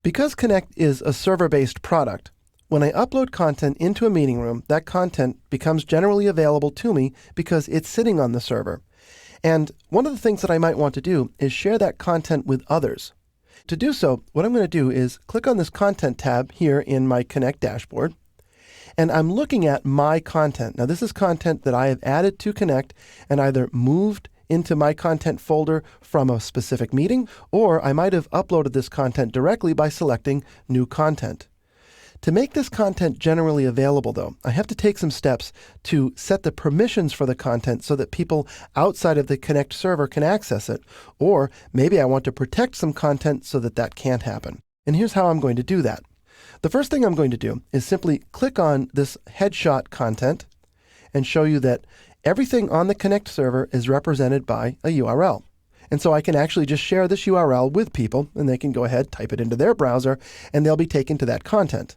Because Connect is a server-based product, when I upload content into a meeting room, that content becomes generally available to me because it's sitting on the server. And one of the things that I might want to do is share that content with others. To do so, what I'm going to do is click on this Content tab here in my Connect dashboard, and I'm looking at my content. Now, this is content that I have added to Connect and either moved into my content folder from a specific meeting, or I might have uploaded this content directly by selecting New Content. To make this content generally available, though, I have to take some steps to set the permissions for the content so that people outside of the Connect server can access it. Or maybe I want to protect some content so that that can't happen. And here's how I'm going to do that. The first thing I'm going to do is simply click on this headshot content and show you that everything on the Connect server is represented by a URL. And so I can actually just share this URL with people, and they can go ahead, type it into their browser, and they'll be taken to that content.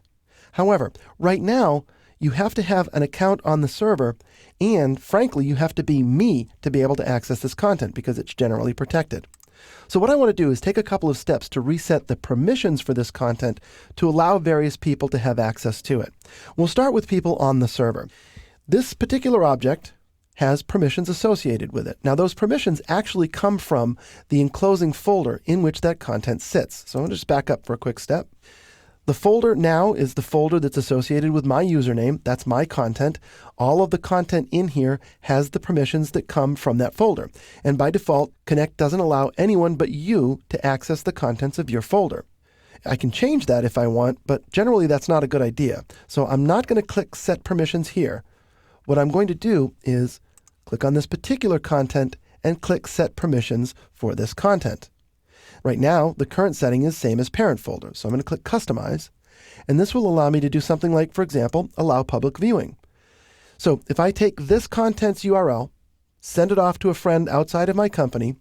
However, right now, you have to have an account on the server, and frankly, you have to be me to be able to access this content because it's generally protected. So what I want to do is take a couple of steps to reset the permissions for this content to allow various people to have access to it. We'll start with people on the server. This particular object has permissions associated with it. Now, those permissions actually come from the enclosing folder in which that content sits. So I'll just back up for a quick step. The folder now is the folder that's associated with my username. That's my content. All of the content in here has the permissions that come from that folder. And by default, Connect doesn't allow anyone but you to access the contents of your folder. I can change that if I want, but generally that's not a good idea. So I'm not going to click Set Permissions here. What I'm going to do is click on this particular content and click Set Permissions for this content. Right now, the current setting is same as parent folder. So I'm going to click Customize, and this will allow me to do something like, for example, allow public viewing. So if I take this content's URL, send it off to a friend outside of my company,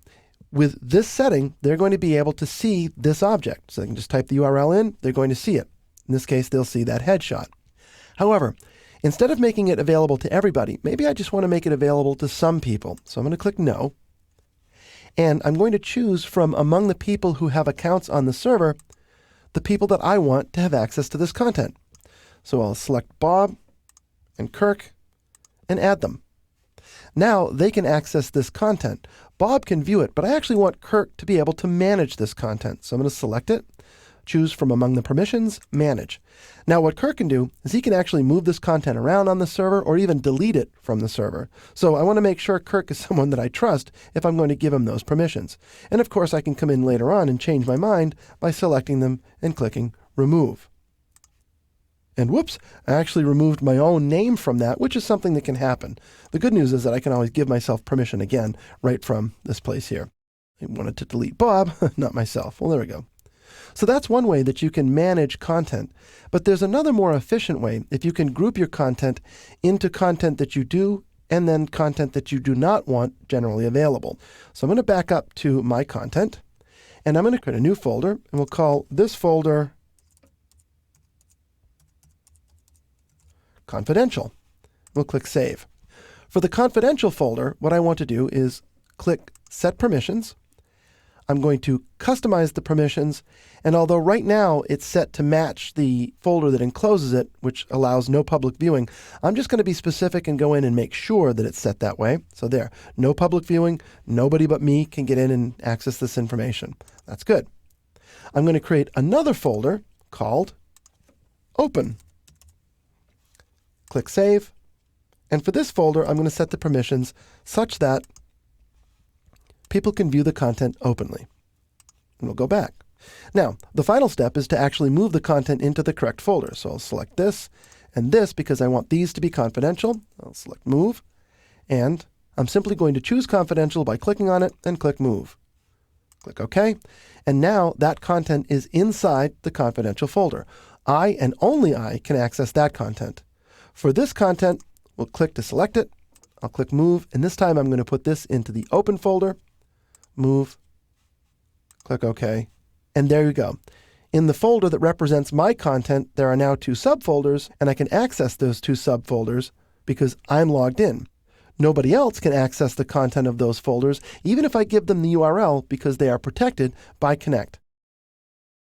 with this setting, they're going to be able to see this object. So they can just type the URL in, they're going to see it. In this case, they'll see that headshot. However, instead of making it available to everybody, maybe I just want to make it available to some people. So I'm going to click No. And I'm going to choose from among the people who have accounts on the server, the people that I want to have access to this content. So I'll select Bob and Kirk and add them. Now they can access this content. Bob can view it, but I actually want Kirk to be able to manage this content. So I'm going to select it, choose from among the permissions, Manage. Now what Kirk can do is he can actually move this content around on the server or even delete it from the server. So I want to make sure Kirk is someone that I trust if I'm going to give him those permissions. And of course I can come in later on and change my mind by selecting them and clicking Remove. And whoops, I actually removed my own name from that, which is something that can happen. The good news is that I can always give myself permission again right from this place here. I wanted to delete Bob, not myself. Well, there we go. So that's one way that you can manage content. But there's another more efficient way if you can group your content into content that you do and then content that you do not want generally available. So I'm going to back up to my content, and I'm going to create a new folder, and we'll call this folder Confidential. We'll click Save. For the confidential folder, what I want to do is click Set Permissions. I'm going to customize the permissions, and although right now it's set to match the folder that encloses it, which allows no public viewing, I'm just going to be specific and go in and make sure that it's set that way. So there, no public viewing, nobody but me can get in and access this information. That's good. I'm going to create another folder called Open. Click Save, and for this folder, I'm going to set the permissions such that people can view the content openly. And we'll go back. Now, the final step is to actually move the content into the correct folder. So I'll select this and this because I want these to be confidential. I'll select Move, and I'm simply going to choose Confidential by clicking on it and click Move. Click OK, and now that content is inside the confidential folder. I and only I can access that content. For this content, we'll click to select it. I'll click Move, and this time I'm going to put this into the Open folder. Move, click OK, and there you go. In the folder that represents my content, there are now two subfolders, and I can access those two subfolders because I'm logged in. Nobody else can access the content of those folders, even if I give them the URL, because they are protected by Connect.